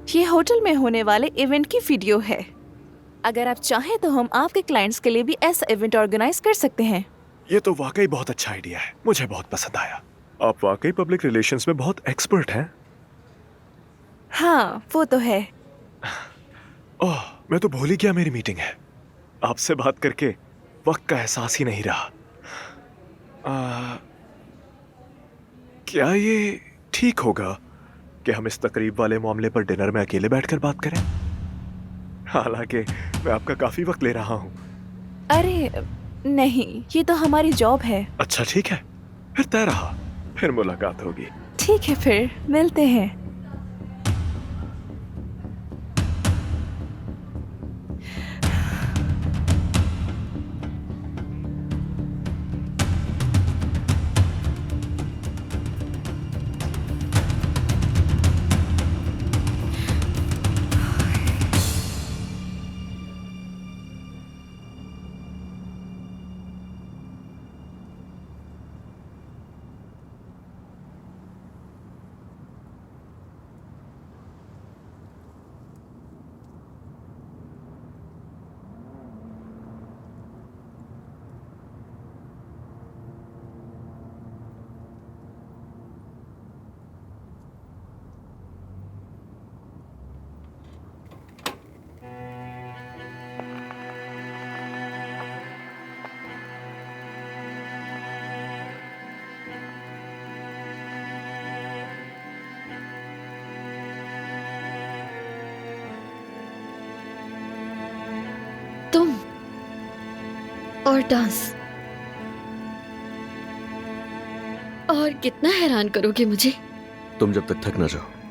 ये होटल में होने वाले इवेंट की वीडियो है। अगर आप चाहें तो हम आपके क्लाइंट्स के लिए भी ऐसा इवेंट ऑर्गेनाइज कर सकते हैं। ये तो वाकई बहुत अच्छा आइडिया है, मुझे बहुत पसंद आया। आप वाकई पब्लिक रिलेशंस में बहुत एक्सपर्ट हैं। हाँ, वो तो है। ओह, मैं तो भूल ही गया मेरी मीटिंग है। आपसे बात करके वक्त का एहसास ही नहीं रहा। आ, क्या ये ठीक होगा कि हम इस तकरीब वाले मामले पर डिनर में अकेले बैठकर बात करें? हालांकि मैं आपका काफी वक्त ले रहा हूं। अरे नहीं, ये तो हमारी जॉब है। अच्छा ठीक है, फिर तय रहा, फिर मुलाकात होगी। ठीक है, फिर मिलते हैं। तुम और डांस, और कितना हैरान करोगे मुझे। तुम जब तक थक ना जाओ।